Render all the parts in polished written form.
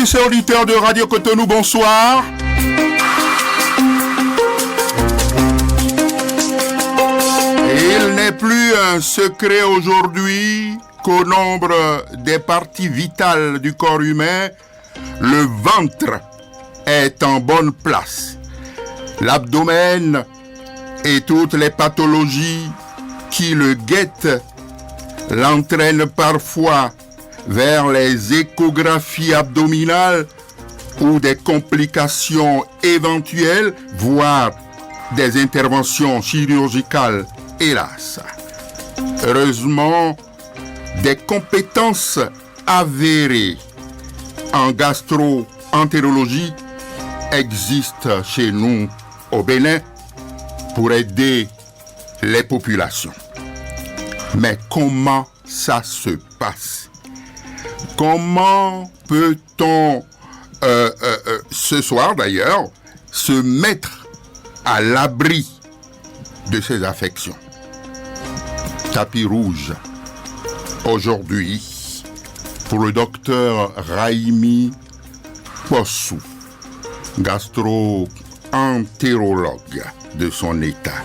Auditrices et auditeurs de Radio Cotonou, bonsoir. Il n'est plus un secret aujourd'hui qu'au nombre des parties vitales du corps humain, le ventre est en bonne place. L'abdomen et toutes les pathologies qui le guettent l'entraînent parfois vers les échographies abdominales ou des complications éventuelles, voire des interventions chirurgicales, hélas. Heureusement, des compétences avérées en gastro-entérologie existent chez nous au Bénin pour aider les populations. Mais comment ça se passe? Comment peut-on, ce soir d'ailleurs, se mettre à l'abri de ces affections? Tapis rouge, aujourd'hui, pour le docteur Raimi Possou, gastro-entérologue de son état.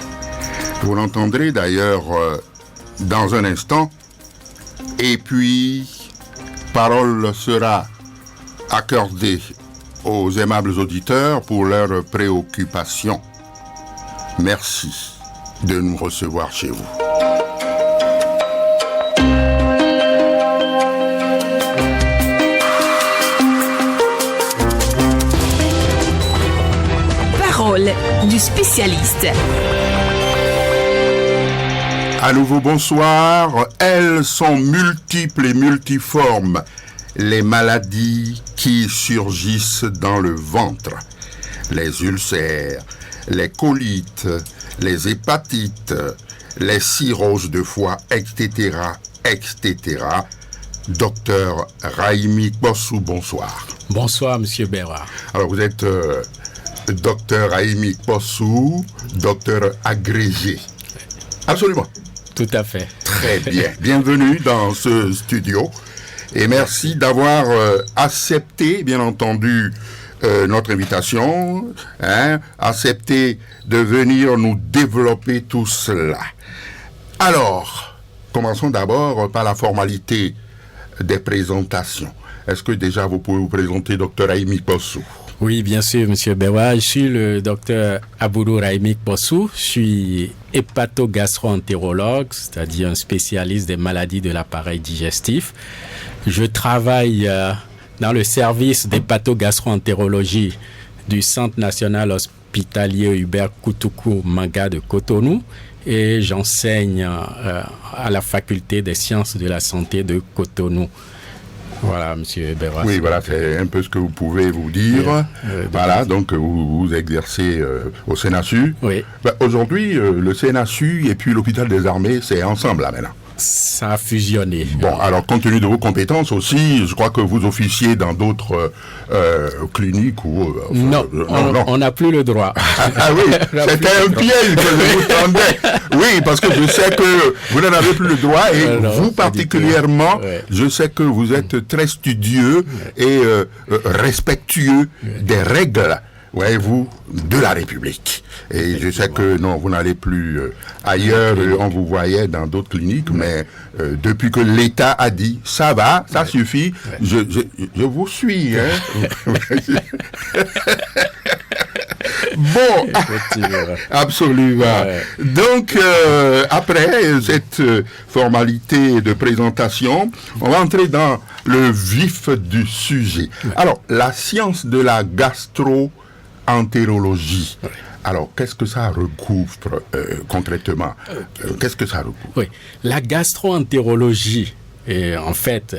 Vous l'entendrez d'ailleurs dans un instant. Et puis, parole sera accordée aux aimables auditeurs pour leurs préoccupations. Merci de nous recevoir chez vous. Parole du spécialiste. À nouveau, bonsoir. Elles sont multiples et multiformes, les maladies qui surgissent dans le ventre. Les ulcères, les colites, les hépatites, les cirrhoses de foie, etc., etc. Docteur Raimi Possou, bonsoir. Bonsoir, Monsieur Béra. Alors, vous êtes docteur Raimi Possou, docteur agrégé. Absolument. Tout à fait. Très bien. Bienvenue dans ce studio et merci d'avoir accepté, bien entendu, notre invitation, accepté de venir nous développer tout cela. Alors, commençons d'abord par la formalité des présentations. Est-ce que déjà vous pouvez vous présenter, docteur Raimi Possou? Oui, bien sûr, Monsieur Béra. Je suis le docteur Aboudou Raimi Possou. Je suis hépato-gastro-entérologue, c'est-à-dire un spécialiste des maladies de l'appareil digestif. Je travaille dans le service d'hépato-gastro-entérologie du Centre national hospitalier Hubert Koutoukou Manga de Cotonou et j'enseigne à la faculté des sciences de la santé de Cotonou. Voilà, Monsieur Béra. Oui, voilà, c'est un peu ce que vous pouvez vous dire. Voilà, donc vous exercez au CNASU. Oui. Aujourd'hui, le CNASU et puis l'hôpital des armées, c'est ensemble là maintenant. Ça a fusionné. Bon, alors compte tenu de vos compétences aussi, je crois que vous officiez dans d'autres cliniques ou... non, on n'a plus le droit. Ah oui, c'était un piège que je vous tendais. Oui, parce que je sais que vous n'en avez plus le droit et vous particulièrement, je sais que vous êtes très studieux et respectueux des règles, voyez-vous, de la République. Et je sais que non, vous n'allez plus ailleurs, on vous voyait dans d'autres cliniques, mais depuis que l'État a dit, ça va, ça suffit, je vous suis. Hein. Bon, absolument. Donc, après cette formalité de présentation, on va entrer dans le vif du sujet. Alors, la science de la gastro-entérologie. Alors, qu'est-ce que ça recouvre concrètement? Qu'est-ce que ça recouvre? Oui, la gastro-entérologie est en fait,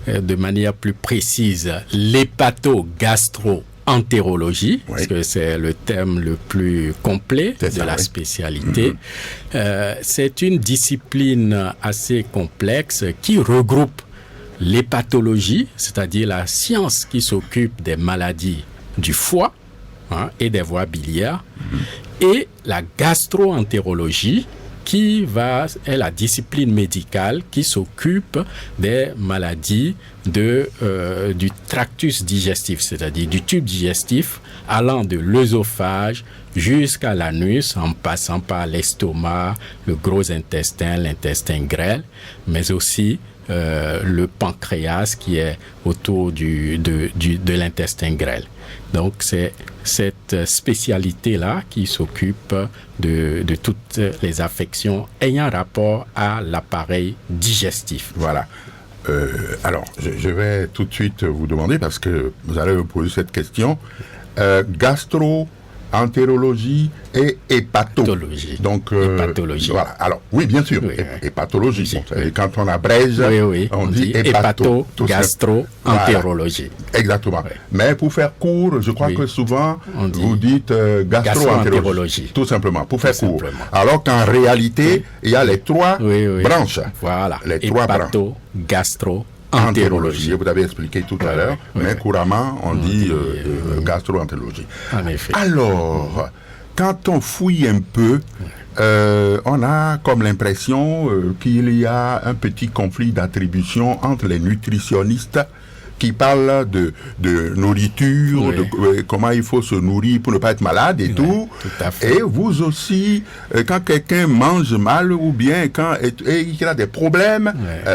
de manière plus précise, l'hépato-gastro-entérologie, parce que c'est le terme le plus complet de la spécialité. C'est une discipline assez complexe qui regroupe l'hépatologie, c'est-à-dire la science qui s'occupe des maladies du foie, et des voies biliaires, et la gastro-entérologie, qui est la discipline médicale qui s'occupe des maladies du tractus digestif, c'est-à-dire du tube digestif, allant de l'œsophage jusqu'à l'anus, en passant par l'estomac, le gros intestin, l'intestin grêle, mais aussi le pancréas qui est autour de l'intestin grêle. Donc, c'est cette spécialité-là qui s'occupe de toutes les affections ayant rapport à l'appareil digestif. Voilà. Alors, je vais tout de suite vous demander, parce que vous allez me poser cette question, gastro-entérologie et hépatologie. Donc, hépatologie. Voilà. Alors, oui, bien sûr, hépatologie. Oui, bon, et quand on abrège, on dit hépato-gastro-entérologie. Voilà. Exactement. Oui. Mais pour faire court, je crois que souvent, vous dites gastro-entérologie. Tout simplement, pour faire court. Alors qu'en réalité, il y a les trois branches. Voilà. Les trois branches. Hépato-gastro-entérologie. Vous avez expliqué tout à l'heure, mais couramment, on dit gastro-entérologie. En effet. Alors, quand on fouille un peu, on a comme l'impression qu'il y a un petit conflit d'attribution entre les nutritionnistes qui parlent de nourriture, de comment il faut se nourrir pour ne pas être malade et tout. Et vous aussi, quand quelqu'un mange mal ou bien quand il a des problèmes,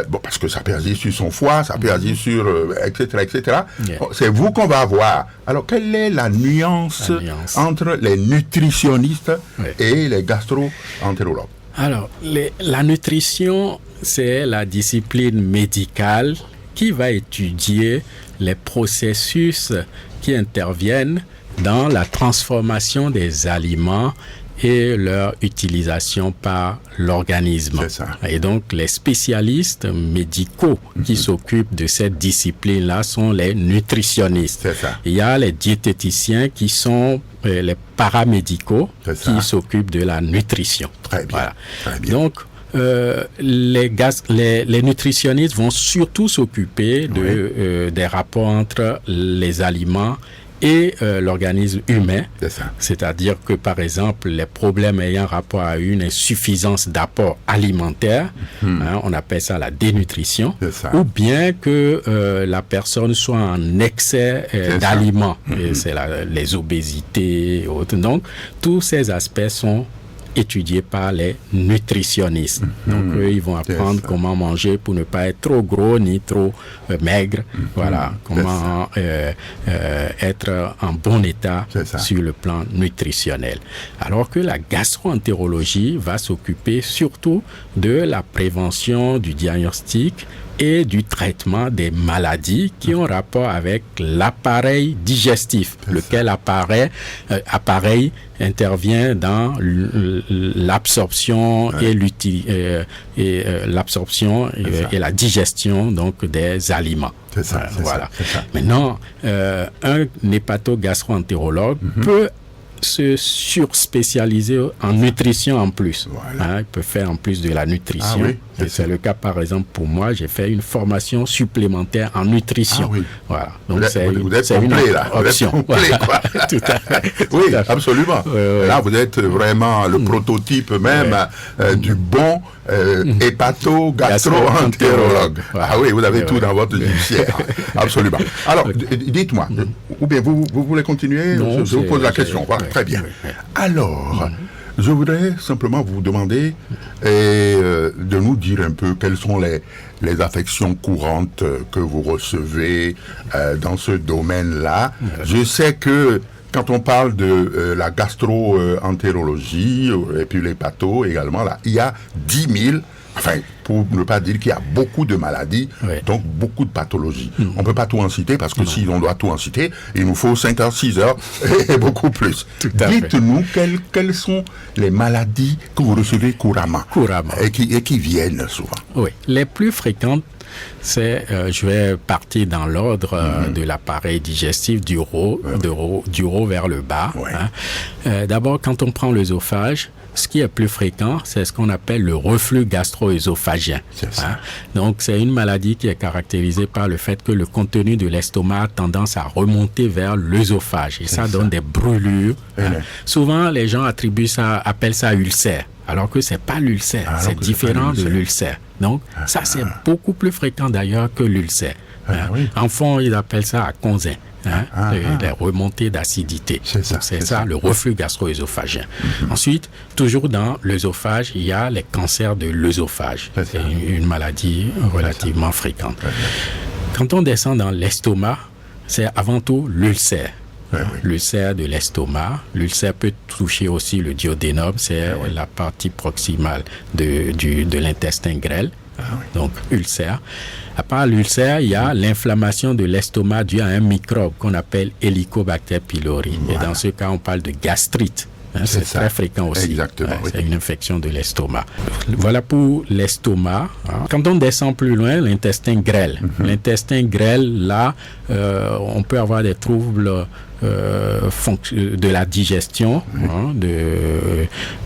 bon, parce que ça peut agir sur son foie, ça peut agir sur etc. C'est vous qu'on va voir. Alors, quelle est la nuance entre les nutritionnistes et les gastro-entérologues? Alors, la nutrition, c'est la discipline médicale qui va étudier les processus qui interviennent dans la transformation des aliments et leur utilisation par l'organisme. C'est ça. Et donc, les spécialistes médicaux qui s'occupent de cette discipline-là sont les nutritionnistes. C'est ça. Il y a les diététiciens qui sont les paramédicaux qui s'occupent de la nutrition. Très bien. Voilà. Très bien. Donc, les nutritionnistes vont surtout s'occuper des rapports entre les aliments et l'organisme humain. C'est-à-dire que, par exemple, les problèmes ayant rapport à une insuffisance d'apport alimentaire, on appelle ça la dénutrition, ou bien que la personne soit en excès d'aliments, c'est les obésités et autres. Donc, tous ces aspects sont étudiés par les nutritionnistes. Donc, eux, ils vont apprendre comment manger pour ne pas être trop gros ni trop maigre. Voilà, comment être en bon état sur le plan nutritionnel. Alors que la gastro-entérologie va s'occuper surtout de la prévention, du diagnostic et du traitement des maladies qui ont rapport avec l'appareil digestif, lequel appareil intervient dans l'absorption l'absorption et la digestion donc des aliments. C'est ça. Voilà. C'est ça. Maintenant, un hépato-gastro-entérologue peut se surspécialiser en nutrition en plus. Voilà. Il peut faire en plus de la nutrition. Et c'est le cas, par exemple, pour moi, j'ai fait une formation supplémentaire en nutrition. Voilà. Donc, vous êtes complet, là. Option. Vous êtes complet, quoi. Tout à fait. Oui, absolument. Là, vous êtes vraiment le prototype même du bon hépato-gastro-entérologue. Ah oui, vous avez tout dans votre judiciaire. Absolument. Alors, dites-moi, ou bien vous voulez continuer? Non, je vous pose la question. Voilà, très bien. Alors, je voudrais simplement vous demander de nous dire un peu quelles sont les affections courantes que vous recevez dans ce domaine-là. Je sais que quand on parle de la gastro-entérologie et puis l'hépato également, là, il y a 10 000, enfin, pour ne pas dire qu'il y a beaucoup de maladies, donc beaucoup de pathologies. On ne peut pas tout en citer parce que si on doit tout en citer, il nous faut 5 heures, 6 heures et beaucoup plus. Dites-nous quelles sont les maladies que vous recevez couramment. Et qui viennent souvent. Oui, les plus fréquentes, c'est, je vais partir dans l'ordre de l'appareil digestif du haut vers le bas. D'abord, quand on prend l'œsophage, ce qui est plus fréquent, c'est ce qu'on appelle le reflux gastro-œsophagien. Donc, c'est une maladie qui est caractérisée par le fait que le contenu de l'estomac a tendance à remonter vers l'œsophage. Et ça donne des brûlures. Souvent, les gens appellent ça ulcère. alors que c'est pas l'ulcère, c'est différent de l'ulcère. Donc, ça, c'est beaucoup plus fréquent d'ailleurs que l'ulcère. Oui. En fond, ils appellent ça aconzin. Les remontées d'acidité. C'est ça, le reflux gastro-œsophagien. Ensuite, toujours dans l'œsophage, il y a les cancers de l'œsophage. C'est une maladie relativement fréquente. Quand on descend dans l'estomac, c'est avant tout l'ulcère. L'ulcère de l'estomac. L'ulcère peut toucher aussi le duodénum, c'est la partie proximale de l'intestin grêle. Donc, ulcère. À part l'ulcère, il y a l'inflammation de l'estomac due à un microbe qu'on appelle Helicobacter pylori. Et dans ce cas, on parle de gastrite. C'est très fréquent aussi. Exactement. C'est une infection de l'estomac. Voilà pour l'estomac. Quand on descend plus loin, l'intestin grêle. L'intestin grêle, là, on peut avoir des troubles de la digestion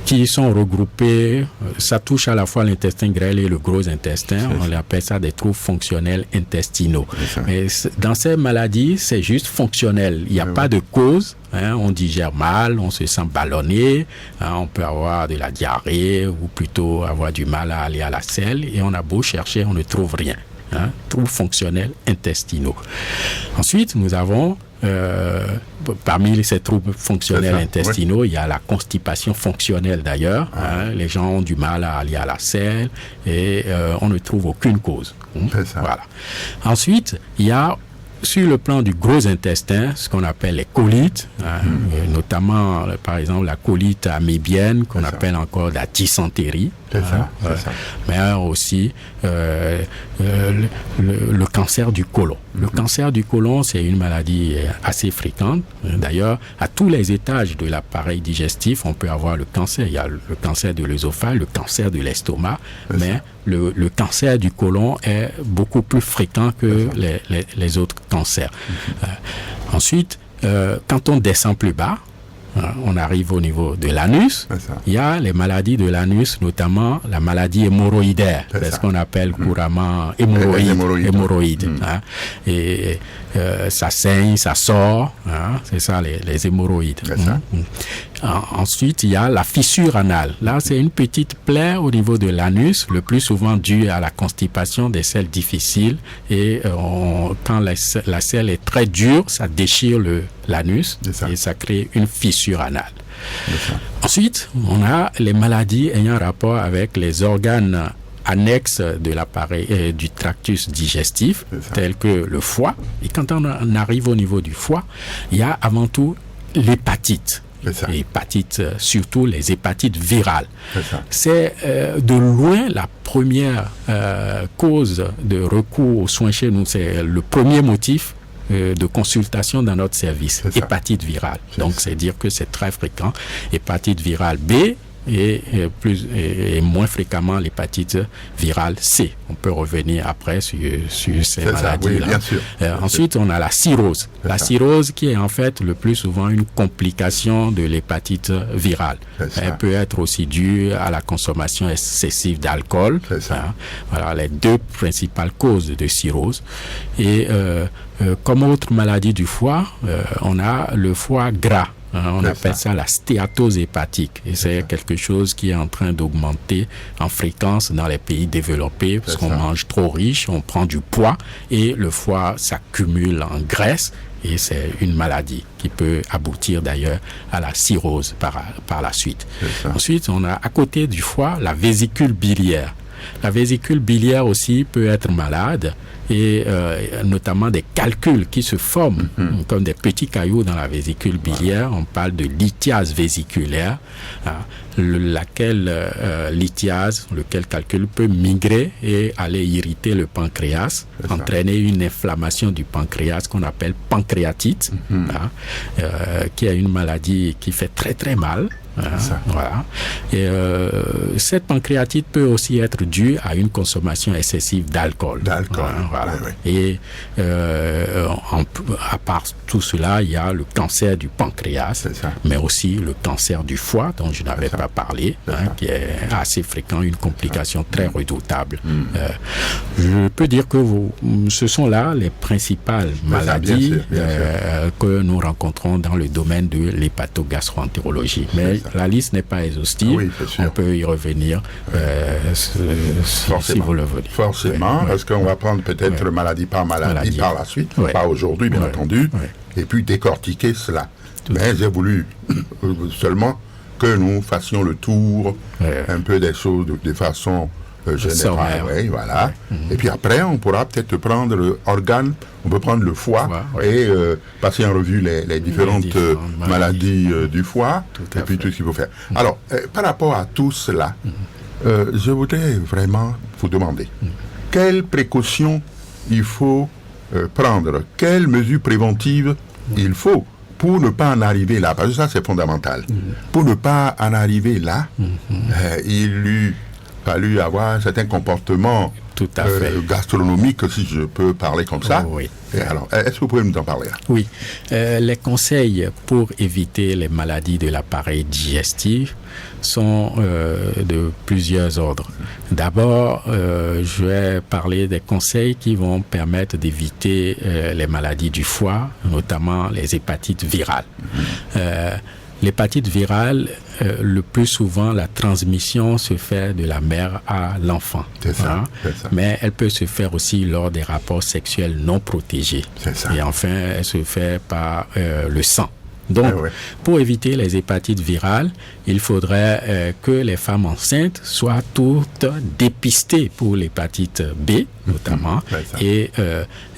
qui sont regroupés. Ça touche à la fois l'intestin grêle et le gros intestin. On appelle ça des troubles fonctionnels intestinaux. Mais dans ces maladies, c'est juste fonctionnel. Il n'y a pas de cause. On digère mal, on se sent ballonné, on peut avoir de la diarrhée ou plutôt avoir du mal à aller à la selle et on a beau chercher, on ne trouve rien. Troubles fonctionnels intestinaux. Ensuite, nous avons parmi ces troubles fonctionnels intestinaux, il y a la constipation fonctionnelle d'ailleurs. Les gens ont du mal à aller à la selle et on ne trouve aucune cause. Voilà. Ensuite, il y a sur le plan du gros intestin, ce qu'on appelle les colites, notamment par exemple la colite amébienne qu'on appelle encore la dysentérie. Mais aussi le cancer du côlon. Le cancer du côlon, c'est une maladie assez fréquente. D'ailleurs, à tous les étages de l'appareil digestif, on peut avoir le cancer. Il y a le cancer de l'œsophage, le cancer de l'estomac, mais le cancer du côlon est beaucoup plus fréquent que les autres cancers. Ensuite, quand on descend plus bas, on arrive au niveau de l'anus. Il y a les maladies de l'anus, notamment la maladie hémorroïdaire. C'est ce qu'on appelle couramment hémorroïde. Et ça saigne, ça sort. C'est ça, les hémorroïdes. Ensuite, il y a la fissure anale. Là, c'est une petite plaie au niveau de l'anus, le plus souvent due à la constipation des selles difficiles. Et quand la selle est très dure, ça déchire l'anus et ça crée une fissure anale. Ensuite, on a les maladies ayant rapport avec les organes annexes de l'appareil du tractus digestif, tels que le foie. Et quand on arrive au niveau du foie, il y a avant tout l'hépatite. Hépatite, surtout les hépatites virales. C'est de loin la première cause de recours aux soins chez nous. C'est le premier motif de consultation dans notre service. Hépatite virale. Donc, c'est dire que c'est très fréquent. Hépatite virale B et moins fréquemment l'hépatite virale C. On peut revenir après sur ces maladies-là. Ensuite, on a la cirrhose. La cirrhose qui est en fait le plus souvent une complication de l'hépatite virale. Elle peut être aussi due à la consommation excessive d'alcool. Voilà les deux principales causes de cirrhose. Et comme autre maladie du foie, on a le foie gras. On appelle ça la stéatose hépatique. Et c'est quelque chose qui est en train d'augmenter en fréquence dans les pays développés parce qu'on mange trop riche, on prend du poids et le foie s'accumule en graisse. Et c'est une maladie qui peut aboutir d'ailleurs à la cirrhose par la suite. Ensuite, on a à côté du foie la vésicule biliaire. La vésicule biliaire aussi peut être malade et notamment des calculs qui se forment comme des petits cailloux dans la vésicule biliaire. On parle de lithiase vésiculaire, lequel calcul peut migrer et aller irriter le pancréas, entraîner une inflammation du pancréas qu'on appelle pancréatite, qui est une maladie qui fait très très mal. Voilà. Et cette pancréatite peut aussi être due à une consommation excessive d'alcool. Voilà. Et à part tout cela, il y a le cancer du pancréas, mais aussi le cancer du foie, dont je n'avais pas parlé, qui est assez fréquent, une complication très redoutable. Je peux dire que ce sont là les principales maladies que nous rencontrons dans le domaine de l'hépatogastro-entérologie. Mais La liste n'est pas exhaustive. Oui, c'est sûr. On peut y revenir si vous le voulez. Forcément, parce qu'on va prendre peut-être maladie par maladie par la suite, pas aujourd'hui, bien entendu, et puis décortiquer cela. Mais j'ai voulu seulement que nous fassions le tour un peu des choses de façon générale. Oui, voilà. Et puis après, on pourra peut-être prendre l'organe, on peut prendre le foie et passer en revue les différentes maladies du foie et puis tout ce qu'il faut faire. Alors, par rapport à tout cela, je voudrais vraiment vous demander quelles précautions il faut prendre, quelles mesures préventives il faut pour ne pas en arriver là, parce que ça c'est fondamental. Pour ne pas en arriver là, il lui fallu avoir certains comportements gastronomiques, si je peux parler comme ça. Oui. Et alors, est-ce que vous pouvez nous en parler là? Oui. Les conseils pour éviter les maladies de l'appareil digestif sont de plusieurs ordres. D'abord, je vais parler des conseils qui vont permettre d'éviter les maladies du foie, notamment les hépatites virales. L'hépatite virale, le plus souvent, la transmission se fait de la mère à l'enfant. C'est ça, c'est ça. Mais elle peut se faire aussi lors des rapports sexuels non protégés. C'est ça. Et enfin, elle se fait par le sang. Donc, pour éviter les hépatites virales, il faudrait que les femmes enceintes soient toutes dépistées pour l'hépatite B, notamment, et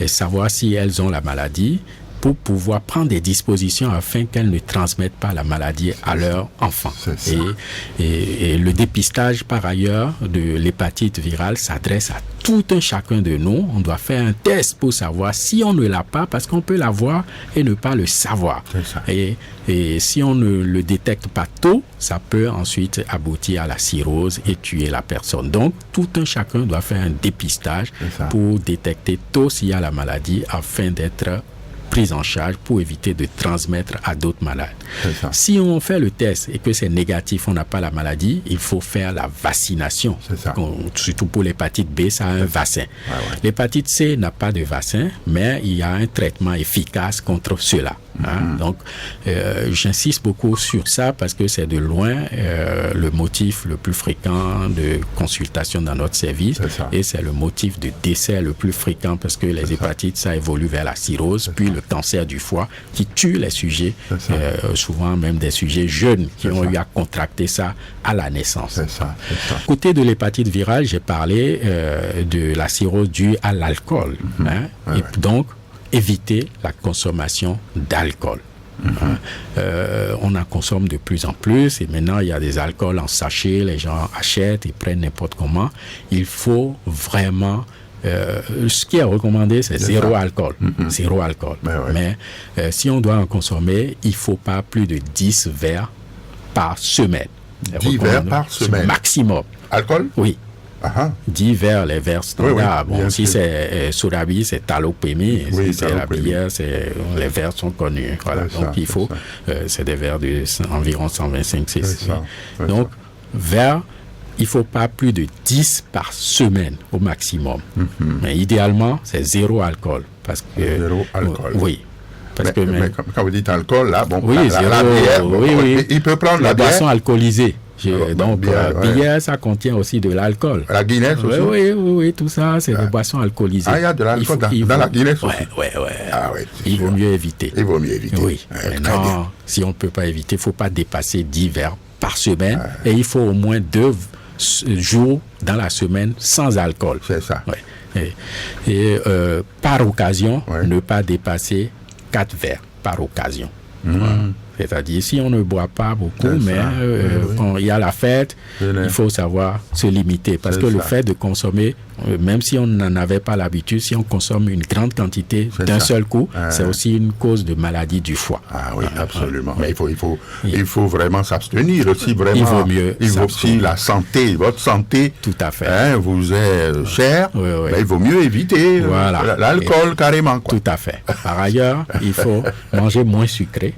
savoir si elles ont la maladie, pour pouvoir prendre des dispositions afin qu'elles ne transmettent pas la maladie à leurs enfants. Et le dépistage, par ailleurs, de l'hépatite virale s'adresse à tout un chacun de nous. On doit faire un test pour savoir si on ne l'a pas, parce qu'on peut l'avoir et ne pas le savoir. Et si on ne le détecte pas tôt, ça peut ensuite aboutir à la cirrhose et tuer la personne. Donc, tout un chacun doit faire un dépistage pour détecter tôt s'il y a la maladie afin d'être prise en charge pour éviter de transmettre à d'autres malades. Si on fait le test et que c'est négatif, on n'a pas la maladie, il faut faire la vaccination. Surtout pour l'hépatite B, ça a un vaccin. L'hépatite C n'a pas de vaccin, mais il y a un traitement efficace contre cela. Donc, j'insiste beaucoup sur ça parce que c'est de loin le motif le plus fréquent de consultation dans notre service et c'est le motif de décès le plus fréquent parce que les hépatites, ça évolue vers la cirrhose, puis le cancer du foie qui tue les sujets, souvent même des sujets jeunes qui ont eu à contracter ça à la naissance. Côté de l'hépatite virale, j'ai parlé de la cirrhose due à l'alcool. Et donc, éviter la consommation d'alcool. On en consomme de plus en plus et maintenant il y a des alcools en sachet, les gens achètent et prennent n'importe comment. Il faut vraiment ce qui est recommandé, c'est zéro alcool. Zéro alcool. Mais si on doit en consommer, il ne faut pas plus de 10 verres par semaine. 10 verres par semaine? Maximum. Alcool? Oui. 10 verres, les verres standards. Si c'est Sorabi, c'est Talopémie. Si c'est la bière, les verres sont connus. Voilà. Donc il faut, c'est des verres d'environ 125 cc. Donc, verres, il ne faut pas plus de 10 par semaine au maximum. Mais idéalement, c'est zéro alcool. Parce que, zéro alcool. Oui. Parce mais quand vous dites alcool, là, la bière, il peut prendre la boisson alcoolisée. Donc, bière, ça contient aussi de l'alcool. La Guinness aussi? Oui, tout ça, c'est des boissons alcoolisées. Il y a de l'alcool dans la Guinness aussi? Il vaut mieux éviter. Oui. Maintenant, si on ne peut pas éviter, il ne faut pas dépasser 10 verres par semaine et il faut au moins 2 jours dans la semaine sans alcool. C'est ça. Et par occasion, ne pas dépasser 4 verres par occasion. C'est-à-dire, si on ne boit pas beaucoup, mais quand il y a la fête, il faut savoir se limiter. Parce que le fait de consommer, même si on n'en avait pas l'habitude, si on consomme une grande quantité d'un seul coup, c'est aussi une cause de maladie du foie. Absolument. Mais il faut vraiment s'abstenir aussi. Vraiment, il vaut mieux. Il vaut aussi la santé, votre santé. Tout à fait. Vous est chère. Mais il vaut mieux éviter l'alcool carrément. Tout à fait. Par ailleurs, il faut manger moins sucré.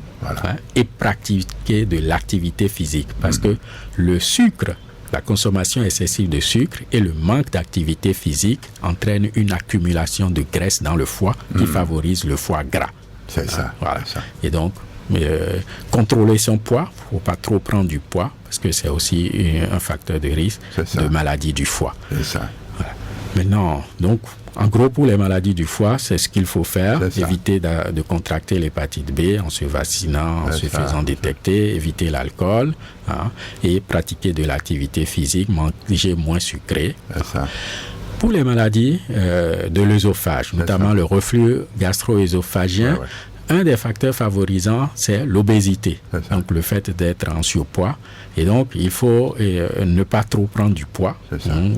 Et pratiquer de l'activité physique parce que le sucre, la consommation excessive de sucre et le manque d'activité physique entraînent une accumulation de graisse dans le foie qui favorise le foie gras. C'est ça. Et donc, contrôler son poids, il ne faut pas trop prendre du poids, parce que c'est aussi un facteur de risque de maladie du foie. C'est ça. Voilà. Maintenant, donc, en gros, pour les maladies du foie, c'est ce qu'il faut faire. Éviter de contracter l'hépatite B en se vaccinant, en se faisant détecter, éviter l'alcool, et pratiquer de l'activité physique, manger moins sucré. Pour les maladies de l'œsophage, notamment le reflux gastro-œsophagien, un des facteurs favorisants, c'est l'obésité. Donc, le fait d'être en surpoids. Et donc, il faut ne pas trop prendre du poids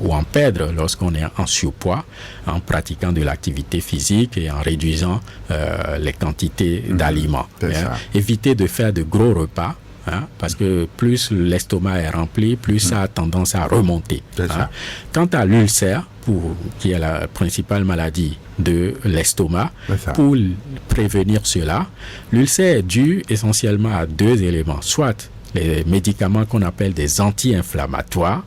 ou en perdre lorsqu'on est en surpoids, en pratiquant de l'activité physique et en réduisant les quantités d'aliments. Éviter de faire de gros repas. Parce que plus l'estomac est rempli, plus ça a tendance à remonter. Quant à l'ulcère, qui est la principale maladie de l'estomac, pour prévenir cela, l'ulcère est dû essentiellement à deux éléments. Soit les médicaments qu'on appelle des anti-inflammatoires,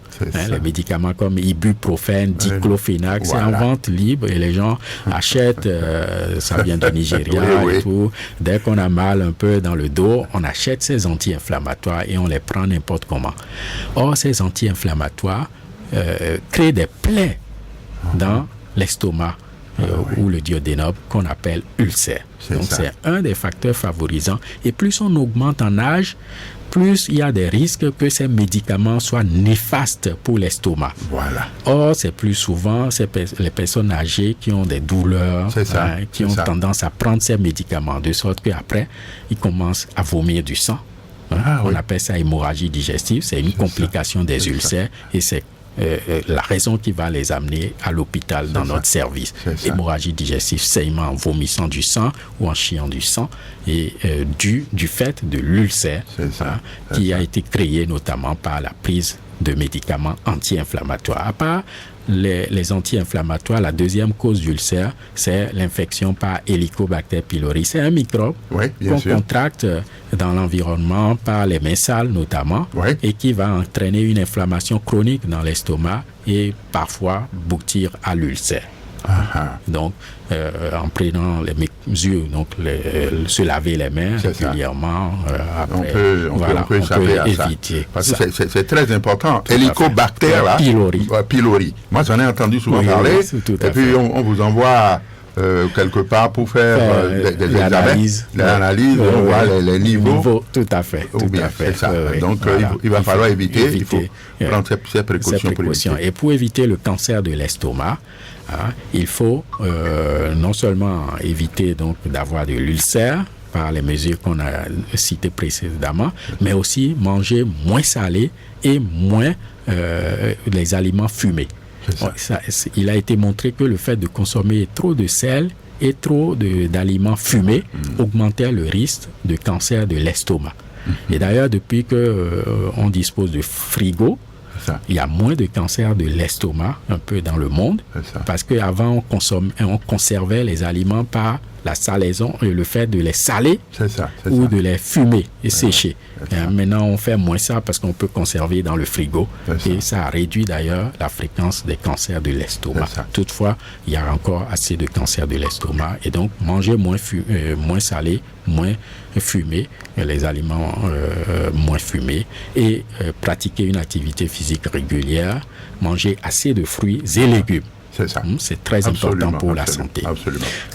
les médicaments comme ibuprofène, diclofenac, c'est en vente libre et les gens achètent, ça vient du Nigeria et tout. Dès qu'on a mal un peu dans le dos, on achète ces anti-inflammatoires et on les prend n'importe comment. Or, ces anti-inflammatoires créent des plaies dans l'estomac ou le duodénum qu'on appelle ulcère. Donc, c'est un des facteurs favorisants. Et plus on augmente en âge, plus il y a des risques que ces médicaments soient néfastes pour l'estomac. Or, c'est plus souvent les personnes âgées qui ont des douleurs, qui ont tendance à prendre ces médicaments, de sorte qu'après, ils commencent à vomir du sang. On appelle ça hémorragie digestive. C'est une complication des ulcères et c'est la raison qui va les amener à l'hôpital dans notre service. Hémorragie digestive, saignement en vomissant du sang ou en chiant du sang, et du fait de l'ulcère qui a été créé notamment par la prise de médicaments anti-inflammatoires. À part les anti-inflammatoires, la deuxième cause d'ulcère, c'est l'infection par Helicobacter pylori. C'est un microbe qu'on contracte dans l'environnement par les mains sales notamment, et qui va entraîner une inflammation chronique dans l'estomac et parfois aboutir à l'ulcère. Donc, en prenant les mesures, donc se laver les mains régulièrement, après, on peut éviter. Parce que c'est très important. Helicobacter pylori. Moi, j'en ai entendu souvent parler. Et puis, on vous envoie quelque part pour faire des analyses, on voit les niveaux. Tout à fait. C'est ça. Donc, il va falloir éviter. Il faut prendre ces précautions. Et pour éviter le cancer de l'estomac, il faut non seulement éviter donc d'avoir de l'ulcère par les mesures qu'on a citées précédemment, mais aussi manger moins salé et moins les aliments fumés. Il a été montré que le fait de consommer trop de sel et trop d'aliments fumés augmentait le risque de cancer de l'estomac. Et d'ailleurs, depuis qu'on dispose de frigo, il y a moins de cancer de l'estomac un peu dans le monde, parce qu'avant on conservait les aliments par la salaison et le fait de les saler ou de les fumer et sécher. Maintenant on fait moins ça parce qu'on peut conserver dans le frigo et ça a réduit d'ailleurs la fréquence des cancers de l'estomac. Toutefois, il y a encore assez de cancers de l'estomac et donc manger moins salé, moins fumé, les aliments moins fumés et pratiquer une activité physique régulière, manger assez de fruits et légumes. C'est très important pour la santé.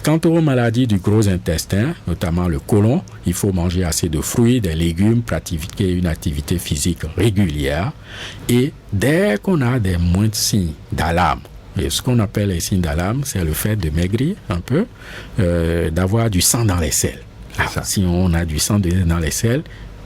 Quant aux maladies du gros intestin, notamment le côlon, il faut manger assez de fruits, des légumes, pratiquer une activité physique régulière. Et dès qu'on a des moindres signes d'alarme, et ce qu'on appelle les signes d'alarme, c'est le fait de maigrir un peu, d'avoir du sang dans les selles. Si on a du sang dans les selles,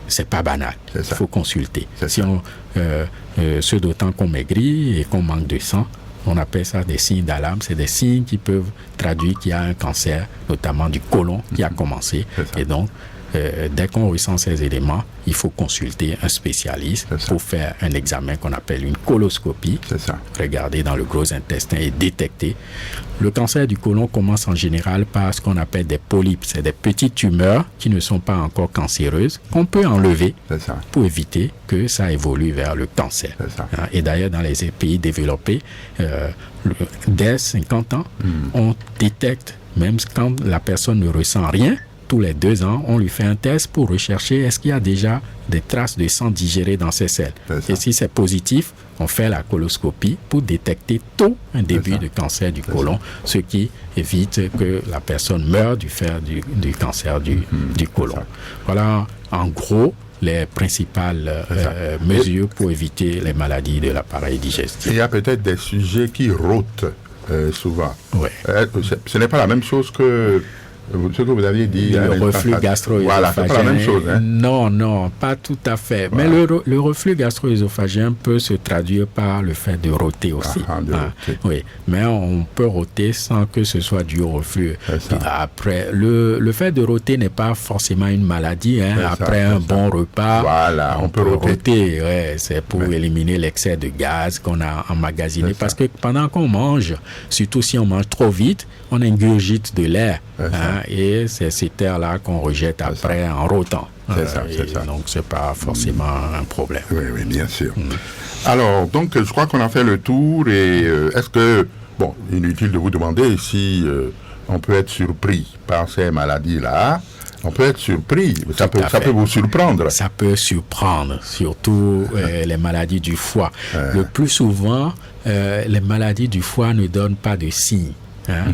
c'est pas banal. Il faut consulter. Ce d'autant qu'on maigrit et qu'on manque de sang, on appelle ça des signes d'alarme. C'est des signes qui peuvent traduire qu'il y a un cancer, notamment du côlon, qui a commencé. Et donc, dès qu'on ressent ces éléments, il faut consulter un spécialiste pour faire un examen qu'on appelle une coloscopie, regarder dans le gros intestin et détecter. Le cancer du côlon commence en général par ce qu'on appelle des polypes. C'est des petites tumeurs qui ne sont pas encore cancéreuses, qu'on peut enlever pour éviter que ça évolue vers le cancer. Et d'ailleurs, dans les pays développés, dès 50 ans, on détecte, même quand la personne ne ressent rien, tous les 2 ans, on lui fait un test pour rechercher est-ce qu'il y a déjà des traces de sang digéré dans ces selles. Et si c'est positif, on fait la coloscopie pour détecter tôt un début de cancer du côlon, ce qui évite que la personne meure du fait du cancer du côlon. Voilà, en gros, les principales mesures pour éviter les maladies de l'appareil digestif. Il y a peut-être des sujets qui rôtent souvent. Ouais. Ce n'est pas la même chose que ce que vous aviez dit. Le reflux gastro-œsophagien. Voilà, c'est pas la même chose. Hein? Non, pas tout à fait. Voilà. Mais le reflux gastro-œsophagien peut se traduire par le fait de rôter aussi. Oui, mais on peut rôter sans que ce soit dû au reflux. Après, le fait de rôter n'est pas forcément une maladie. Hein. Après un bon repas, voilà, on peut rôter. Ouais, c'est pour éliminer l'excès de gaz qu'on a emmagasiné. Parce que pendant qu'on mange, surtout si on mange trop vite, on ingurgite de l'air. Et c'est cet air-là qu'on rejette après en rôtant. C'est ça. Donc, c'est pas forcément un problème. Oui, bien sûr. Alors, donc, je crois qu'on a fait le tour. Et est-ce que, bon, inutile de vous demander si on peut être surpris par ces maladies-là. On peut être surpris. Ça peut vous surprendre. Ça peut surprendre, surtout les maladies du foie. Le plus souvent, les maladies du foie ne donnent pas de signes.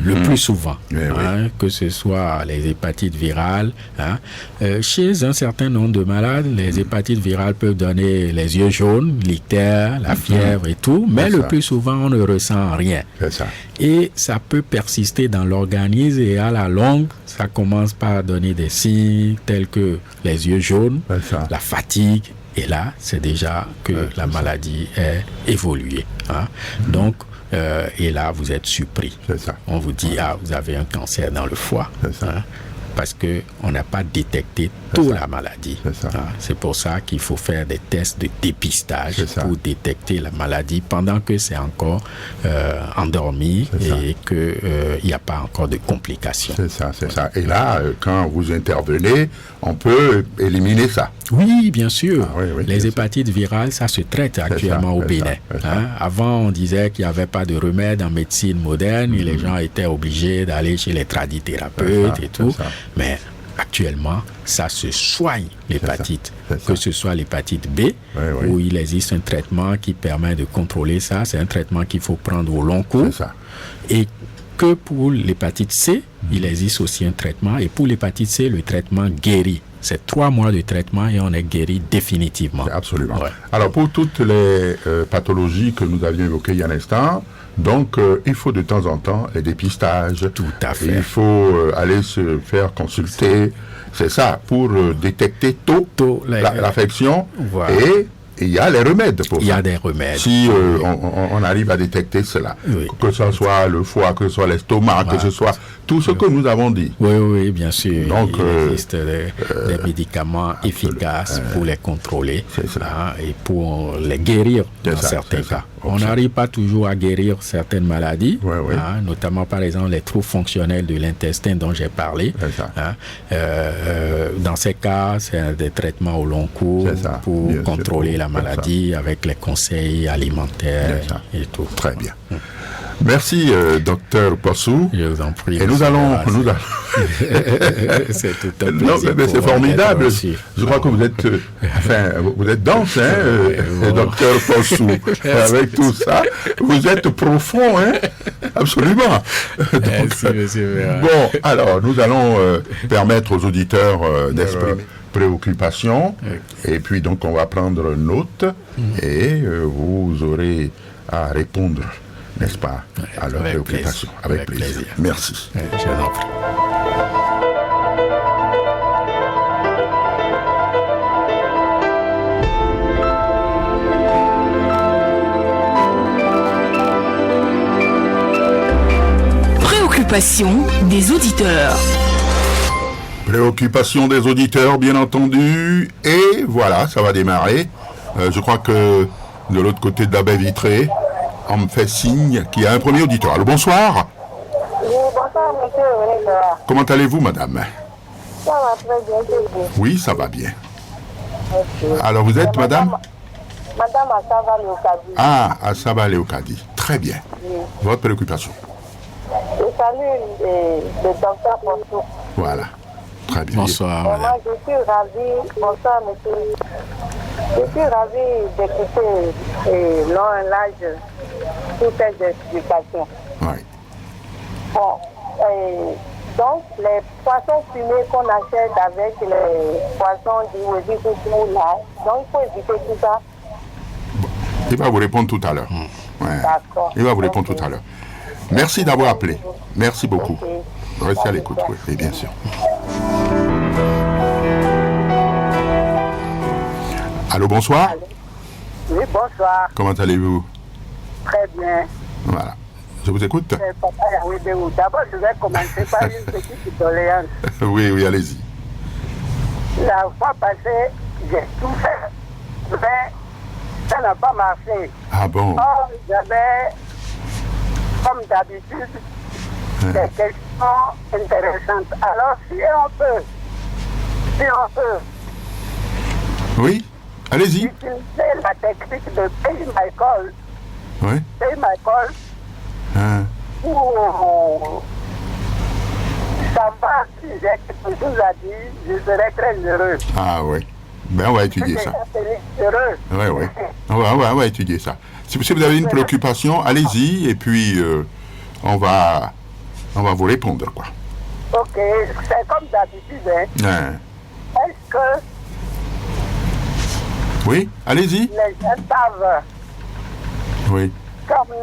Le plus souvent, que ce soit les hépatites virales. Chez un certain nombre de malades, les hépatites virales peuvent donner les yeux jaunes, l'ictère, la fièvre et tout, mais le plus souvent, on ne ressent rien. Et ça peut persister dans l'organisme et à la longue, ça commence par donner des signes tels que les yeux jaunes, la fatigue. Et là, c'est déjà que la maladie est évoluée. Donc, et là, vous êtes surpris. On vous dit, vous avez un cancer dans le foie. Parce qu'on n'a pas détecté tôt la maladie. C'est pour ça qu'il faut faire des tests de dépistage pour détecter la maladie pendant que c'est encore endormi et qu'il n'y a pas encore de complications. C'est ça. Et là, quand vous intervenez, on peut éliminer ça. Oui, bien sûr. Les hépatites virales, ça se traite actuellement au Bénin. Avant, on disait qu'il n'y avait pas de remède en médecine moderne et les gens étaient obligés d'aller chez les tradithérapeutes et tout. Mais actuellement, ça se soigne, l'hépatite. Que ce soit l'hépatite B, où il existe un traitement qui permet de contrôler ça. C'est un traitement qu'il faut prendre au long cours. Et que pour l'hépatite C, il existe aussi un traitement. Et pour l'hépatite C, le traitement guérit. C'est 3 mois de traitement et on est guéri définitivement. Absolument. Alors, pour toutes les pathologies que nous avions évoquées il y a un instant, donc, il faut de temps en temps les dépistages. Tout à fait. Il faut aller se faire consulter. C'est ça, pour détecter tôt l'affection. Et il y a les remèdes pour ça. Il y a des remèdes. Si on arrive à détecter cela, que ce soit le foie, que ce soit l'estomac, que ce soit tout ce que nous avons dit. Oui, bien sûr. Donc, il existe des médicaments efficaces pour les contrôler et pour les guérir dans certains cas. On n'arrive pas toujours à guérir certaines maladies, notamment par exemple les troubles fonctionnels de l'intestin dont j'ai parlé. Dans ces cas, c'est des traitements au long cours pour contrôler la maladie avec les conseils alimentaires et tout. Très bien. Merci, docteur Possou. Je vous en prie. Et nous allons... c'est tout un plaisir. Mais c'est formidable. Je crois que vous êtes... vous êtes dense, docteur Possou. Avec tout ça, vous êtes profond, absolument. Merci, monsieur. Bon, alors, nous allons permettre aux auditeurs d'exprimer préoccupations. Et puis, donc, on va prendre note. Et vous aurez à répondre, n'est-ce pas, à leurs préoccupations. Avec plaisir. Merci. Je vous en prie. Préoccupation des auditeurs. Préoccupation des auditeurs, bien entendu. Et voilà, ça va démarrer. Je crois que de l'autre côté de la baie vitrée, on me fait signe qu'il y a un premier auditeur. Allô, bonsoir. Oui, bonsoir, monsieur. Comment allez-vous, madame? Ça va très bien. Oui, ça va bien. Alors, vous êtes madame? Madame Assaba Léocadi. Ah, Assaba Léocadi. Très bien. Oui. Votre préoccupation? Je salue le docteur Possou. Voilà. Très bien. Bonsoir, Moi, madame. je suis ravie. Bonsoir, monsieur. Je suis ravie d'écouter l'âge toutes ces explications. Oui. Bon, donc les poissons fumés qu'on achète avec les poissons du coucou là, donc il faut éviter tout ça. Il va vous répondre tout à l'heure. Ouais. D'accord. Il va vous répondre tout à l'heure. Merci d'avoir appelé. Merci beaucoup. Ok. Restez à l'écoute, oui, et bien sûr. Allô, bonsoir. Oui, bonsoir. Comment allez-vous? Très bien. Voilà. Je vous écoute. Papa Yahweh, d'abord, je vais commencer par une petite doléance. Oui, oui, allez-y. La fois passée, j'ai tout fait. Mais ça n'a pas marché. Ah bon? Or, j'avais, comme d'habitude, des questions intéressantes. Alors, si on peut, Oui, allez-y. utiliser la technique de Pay My Call, Oui. Hein. pour savoir si j'ai quelque chose à dire, je serais très heureux. Ah oui. Ben, on va étudier ça. Heureux. Oui, oui. On va étudier ça. Si vous avez une préoccupation, allez-y, et puis on va vous répondre, quoi. Ok, c'est comme d'habitude. Hein. Hein. Est-ce que Oui, allez-y. les gens savent Oui. comme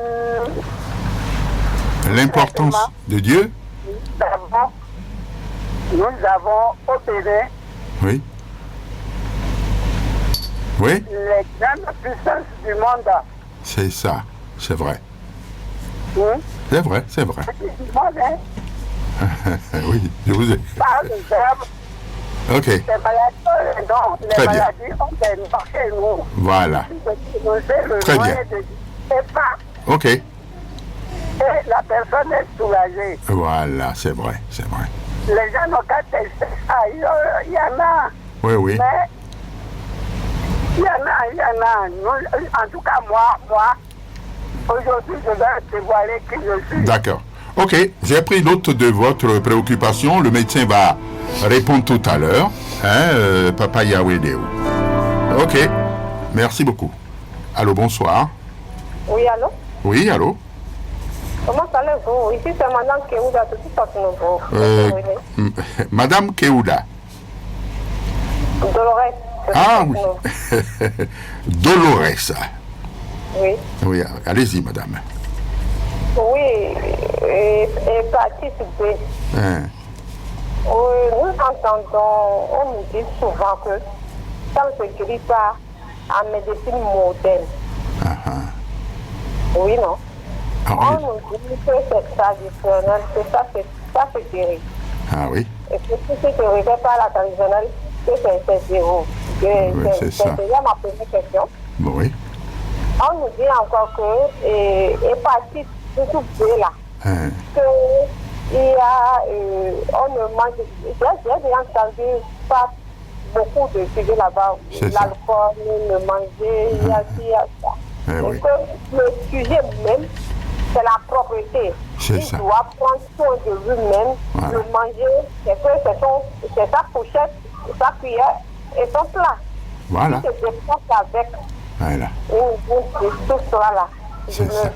L'importance de Dieu. nous avons opéré Oui. Oui, les grandes puissances du monde? c'est ça. C'est vrai. Hein? C'est vrai, c'est vrai. Du monde, hein? Oui, je vous ai. Par le verbe, Ok, les maladies, non, les Très bien. maladies ont des noms chez nous. voilà. Le Très moyen bien. de c'est pas. Ok, Et la personne est soulagée. voilà, c'est vrai, c'est vrai. Les gens n'ont qu'à tester ça. Il y en a. Oui, oui. Mais il y en a. Nous, en tout cas, moi, aujourd'hui, je vais dévoiler qui je suis. D'accord. Ok, j'ai pris note de votre préoccupation. Le médecin va répondre tout à l'heure. Hein, Papa Yahweh Deo. Ok, merci beaucoup. Allô, bonsoir. Oui, allô? Oui, allô? Comment allez-vous? Ici, c'est Madame Kéouda, tout ça, nouveau. Madame Kéouda. Dolores. Ah oui. Dolores. Oui. Oui, allez-y, madame. Oui, hépatite B. Hein, Oui, nous entendons, on nous dit souvent que ça ne se guérit pas en médecine moderne. Oui, non? ah, On oui. nous dit que c'est traditionnel, que ça se guérit. Ah oui, Et que si tu ne te réfères pas à la traditionnelle, que c'est zéro. c'est ça. C'est déjà ma première question. bon, oui. On nous dit encore que hépatite, surtout B là, Hein, que il y a, on ne mange, j'ai déjà entendu pas beaucoup de sujets là-bas, C'est ça. l'alcool, le manger, il y a ci, il y a ça. Eh Et oui. que le sujet même, c'est la propreté. C'est Il ça. doit prendre soin de lui-même, Voilà. le manger, c'est sa fourchette, sa cuillère et son plat. Voilà, Il se déplace avec voilà. tout cela là. Je C'est ça. vais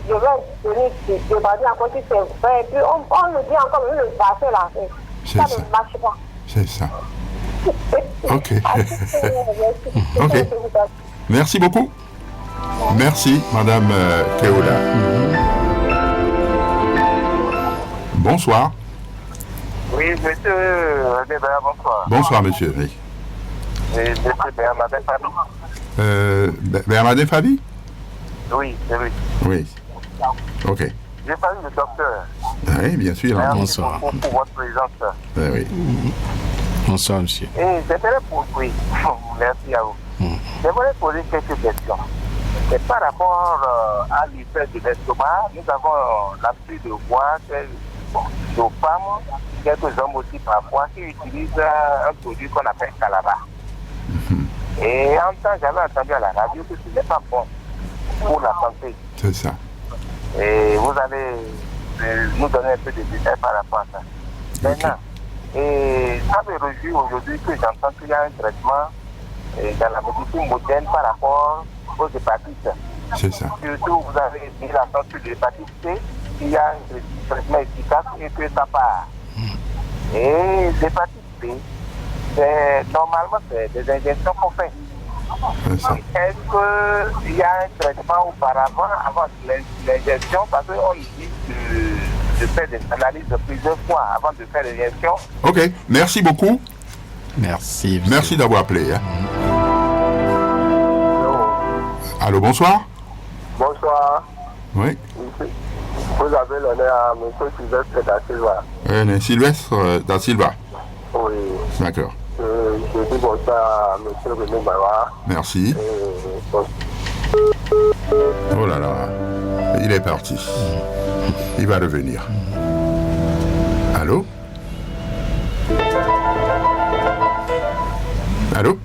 venir demander encore si c'est vrai. Et puis on nous dit encore le bassin là. C'est Ça ça. ne marche pas. C'est ça. Ok. Ok. Ok. Merci beaucoup. Merci, madame Kéola. Bonsoir. Oui, monsieur Débert, bonsoir. Bonsoir, monsieur. Oui. Et monsieur Bernadette Fabi. Bernadette Fabi? Oui, c'est lui. Oui. Ok. J'ai parlé le docteur. Oui, bien sûr. Merci Bonsoir. beaucoup pour votre présence. Oui. Bonsoir, monsieur. Et j'aimerais poser, merci à vous. J'aimerais poser quelques questions. Et par rapport à l'effet de l'estomac, nous avons l'habitude de voir que nos femmes, quelques hommes aussi parfois, qui utilisent un produit qu'on appelle Calaba. Et en temps, j'avais entendu à la radio que ce n'est pas bon pour la santé. C'est ça. Et vous allez nous donner un peu de détails par rapport à ça. Maintenant, Et ça me réjouit aujourd'hui que j'entends qu'il y a un traitement dans la médecine moderne par rapport aux hépatites. C'est ça. Surtout, vous avez dit la sortie de l'hépatite C, il y a un traitement efficace et que ça part. Et l'hépatite C, normalement, c'est des injections qu'on fait. Est-ce qu'il y a un traitement auparavant, avant l'injection? Parce qu'on dit de faire des analyses plusieurs fois avant de faire l'injection. Ok, merci beaucoup. Merci. Merci d'avoir appelé. Hein. Allô, bonsoir. Bonsoir. Oui. Vous avez l'honneur à M. Sylvestre da Silva. Sylvestre da Silva. Oui. D'accord. Je dis bonsoir à M. René Bawa. Merci. Oh là là, il est parti. Il va revenir. Allô? Allô?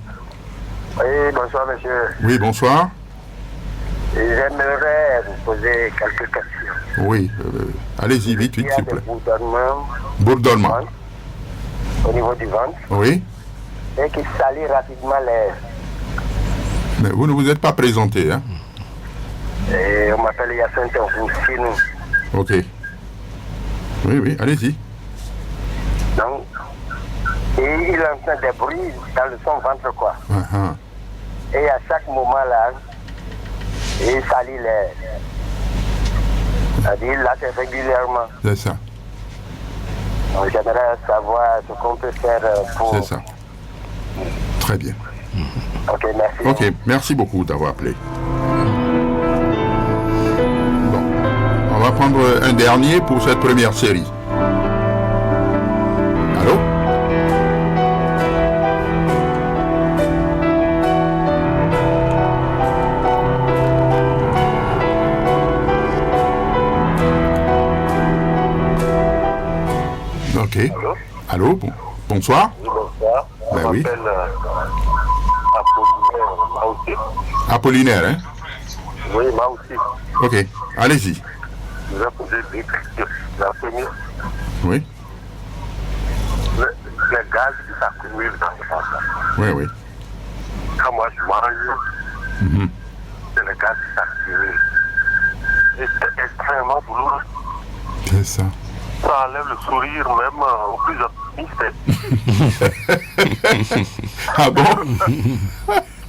Oui, bonsoir monsieur. Oui, bonsoir. J'aimerais vous poser quelques questions. Oui, allez-y vite, Il y a s'il vous des plaît. bourdonnements Bourdonnement. au niveau du ventre Oui, et qui salit rapidement l'air. mais vous ne vous êtes pas présenté, hein? Et on m'appelle Yacinthe Roussino. Ok. Oui, allez-y. Donc, et il entend des bruits dans son ventre, quoi. Uh-huh. Et à chaque moment là, il salit l'air. C'est-à-dire, là, c'est régulièrement. C'est ça, Donc, j'aimerais savoir ce qu'on peut faire pour... c'est ça. Très bien. Ok, merci. Ok, merci beaucoup d'avoir appelé. Bon, on va prendre un dernier pour cette première série. Allô? Ok. Allô? Bonsoir. Oui, bonsoir. Ben On oui. m'appelle Apollinaire, hein? Oui, moi aussi. Ok, allez-y. Je vais poser deux questions. La première, Oui, les gaz qui s'accumulent dans le ventre. oui. Quand moi je mange, c'est les gaz qui s'accumulent. Et c'est extrêmement douloureux. C'est ça. Ça enlève le sourire même au plus optimiste. Ah bon?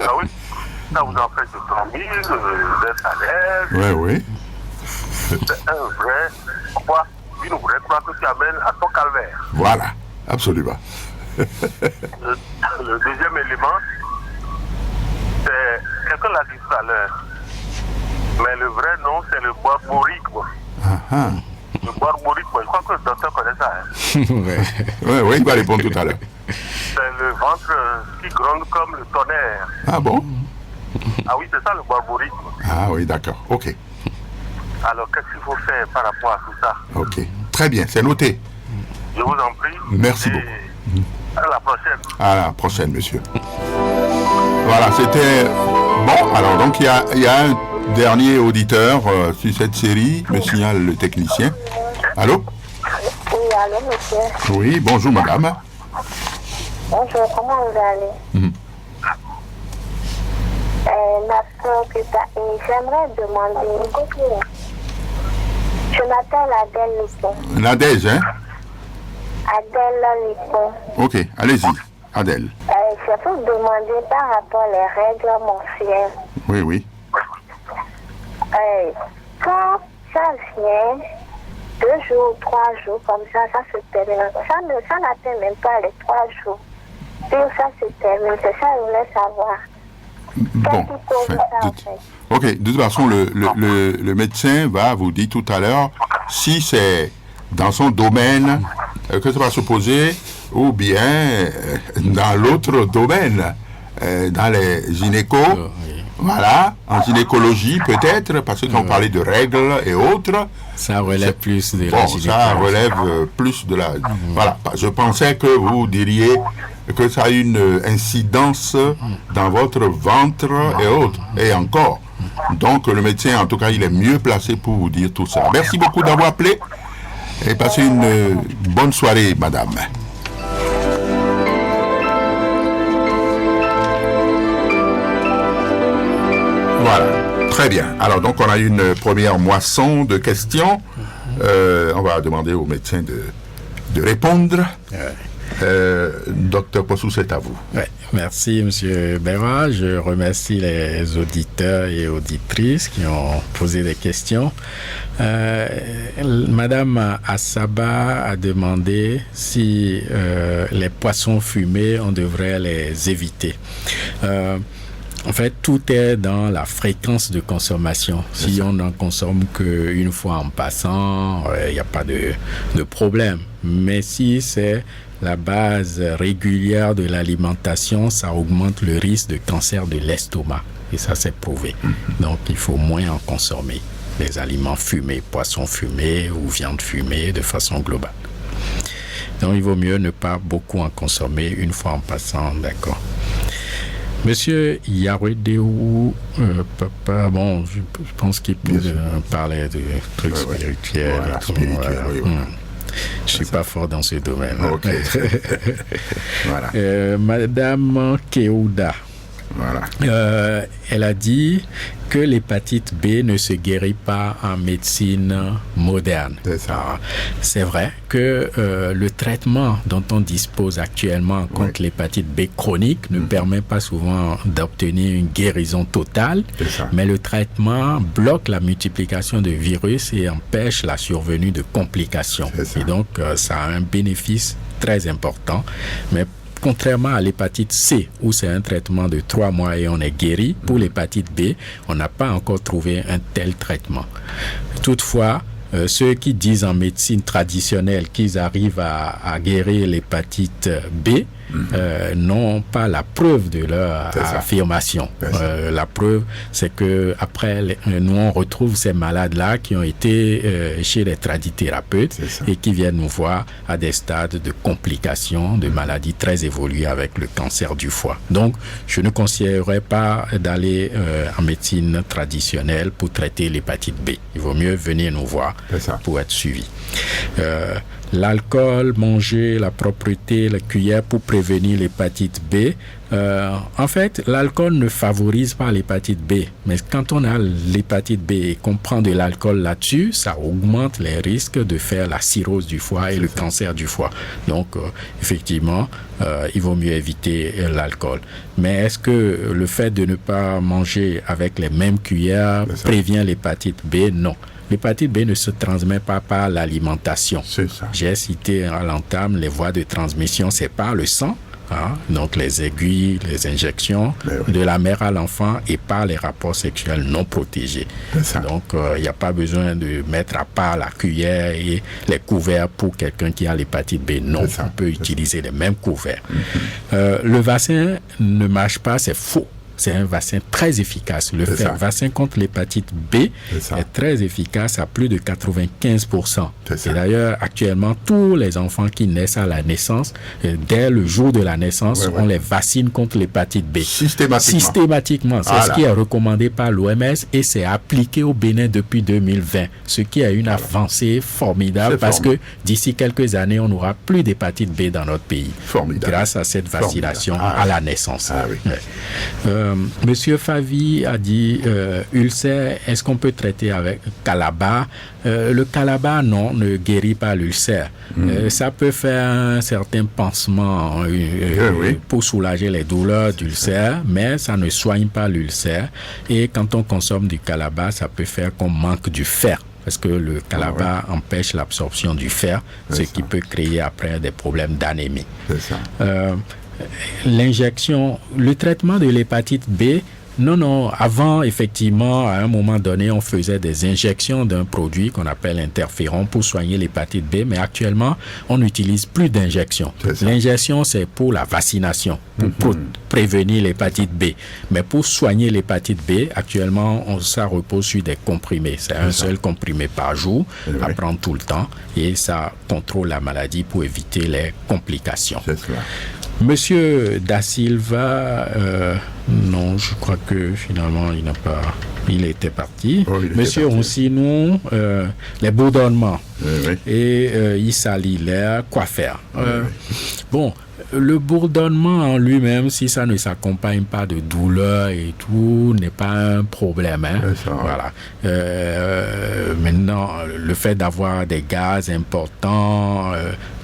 Ah oui, ça vous en fait de 30 000, d'un salaire. Oui. C'est un vrai croix, une vraie croix que tu amènes à ton calvaire. Voilà, absolument. Le deuxième élément, c'est, quelqu'un l'a dit tout à l'heure, mais le vrai nom, c'est le borborigme. Le borborigme, je crois que le docteur connaît ça. Hein. Oui, il va répondre tout à l'heure. C'est le ventre qui gronde comme le tonnerre. Ah bon? Ah oui, c'est ça le borborigme. Ah oui, d'accord, ok. Alors, qu'est-ce qu'il faut faire par rapport à tout ça? Ok, très bien, c'est noté. Je vous en prie. Merci et beaucoup. À la prochaine. À la prochaine, monsieur. Voilà, c'était... Bon, alors donc il y a un dernier auditeur sur cette série, me signale le technicien. Allô? Oui, allô, monsieur. Oui, bonjour madame. Bonjour, comment vous allez? J'aimerais demander... Je m'appelle Adèle Lipon. Nadège, hein? Adèle Lipon. Ok, allez-y, Adèle. Je peux vous demander par rapport aux règles mensuelles. Oui. Quand ça vient, 2 jours, 3 jours, comme ça se termine. Ça n'atteint même pas les 3 jours. Puis ça se termine. C'est ça que je voulais savoir. Bon, ok, de toute façon, le médecin va vous dire tout à l'heure si c'est dans son domaine que ça va se poser ou bien dans l'autre domaine, dans les gynécos, voilà, en gynécologie peut-être, parce que quand on parlait de règles et autres, ça relève plus de la gynécologie. Ça relève plus de la... Voilà, je pensais que vous diriez que ça a une incidence dans votre ventre et autres, et encore. Donc le médecin, en tout cas, il est mieux placé pour vous dire tout ça. Merci beaucoup d'avoir appelé et passez une bonne soirée, madame. Voilà, très bien. Alors donc on a une première moisson de questions. On va demander au médecin de répondre. Docteur Possou, c'est à vous. Ouais, merci, Monsieur Béra. Je remercie les auditeurs et auditrices qui ont posé des questions. Madame Assaba a demandé si les poissons fumés, on devrait les éviter. En fait, tout est dans la fréquence de consommation. Si on n'en consomme qu'une fois en passant, il n'y a pas de problème. Mais si c'est la base régulière de l'alimentation, ça augmente le risque de cancer de l'estomac. Et ça, c'est prouvé. Donc, il faut moins en consommer. Les aliments fumés, poissons fumés ou viande fumée de façon globale. Donc, il vaut mieux ne pas beaucoup en consommer une fois en passant, d'accord. Monsieur Yaredeu, papa, bon, je pense qu'il peut parler de trucs spirituels. Voilà, spirituel, Je suis pas fort dans ce domaine. Ok. Voilà. Madame Keouda. Voilà. Elle a dit que l'hépatite B ne se guérit pas en médecine moderne. C'est ça. Alors, c'est vrai que le traitement dont on dispose actuellement contre l'hépatite B chronique ne permet pas souvent d'obtenir une guérison totale, mais le traitement bloque la multiplication de virus et empêche la survenue de complications. Et donc, ça a un bénéfice très important, mais contrairement à l'hépatite C, où c'est un traitement de 3 mois et on est guéri, pour l'hépatite B, on n'a pas encore trouvé un tel traitement. Toutefois, ceux qui disent en médecine traditionnelle qu'ils arrivent à guérir l'hépatite B n'ont pas la preuve de leur affirmation. La preuve, c'est que après, nous on retrouve ces malades-là qui ont été chez les tradithérapeutes et qui viennent nous voir à des stades de complications, de maladies très évoluées avec le cancer du foie. Donc, je ne conseillerais pas d'aller en médecine traditionnelle pour traiter l'hépatite B. Il vaut mieux venir nous voir pour être suivi. L'alcool, manger, la propreté, la cuillère pour prévenir l'hépatite B. En fait, l'alcool ne favorise pas l'hépatite B. Mais quand on a l'hépatite B et qu'on prend de l'alcool là-dessus, ça augmente les risques de faire la cirrhose du foie et le cancer du foie. Donc, effectivement, il vaut mieux éviter l'alcool. Mais est-ce que le fait de ne pas manger avec les mêmes cuillères prévient l'hépatite B? Non. L'hépatite B ne se transmet pas par l'alimentation. C'est ça. J'ai cité à l'entame les voies de transmission, c'est par le sang, donc les aiguilles, les injections de la mère à l'enfant et par les rapports sexuels non protégés. Donc, il n'y a pas besoin de mettre à part la cuillère et les couverts pour quelqu'un qui a l'hépatite B. Non, on peut utiliser les mêmes couverts. Le vaccin ne marche pas, c'est faux. C'est un vaccin très efficace. Le vaccin contre l'hépatite B est très efficace à plus de 95%. Et d'ailleurs, actuellement, tous les enfants qui naissent à la naissance, dès le jour de la naissance, on les vaccine contre l'hépatite B. Systématiquement. C'est ce qui est recommandé par l'OMS et c'est appliqué au Bénin depuis 2020. Ce qui est une avancée formidable parce que d'ici quelques années, on n'aura plus d'hépatite B dans notre pays. Grâce à cette vaccination à la naissance. Monsieur Favi a dit ulcère, est-ce qu'on peut traiter avec calabar? Le calabar, non, ne guérit pas l'ulcère. Ça peut faire un certain pansement pour soulager les douleurs d'ulcère, mais ça ne soigne pas l'ulcère. Et quand on consomme du calabar, ça peut faire qu'on manque du fer. Parce que le calabar empêche l'absorption du fer, ce qui peut créer après des problèmes d'anémie. L'injection, le traitement de l'hépatite B, non, avant, effectivement, à un moment donné, on faisait des injections d'un produit qu'on appelle interféron pour soigner l'hépatite B, mais actuellement, on n'utilise plus d'injection. L'injection, c'est pour la vaccination, pour prévenir l'hépatite B. Mais pour soigner l'hépatite B, actuellement, ça repose sur des comprimés. C'est un seul comprimé par jour, à prendre tout le temps, et ça contrôle la maladie pour éviter les complications. Monsieur Da Silva, non, je crois que finalement il était parti. Monsieur Roussinou, les bourdonnements et il salit l'air, quoi faire? Bon, le bourdonnement en lui-même, si ça ne s'accompagne pas de douleur et tout, n'est pas un problème. Hein. Voilà. Maintenant, le fait d'avoir des gaz importants,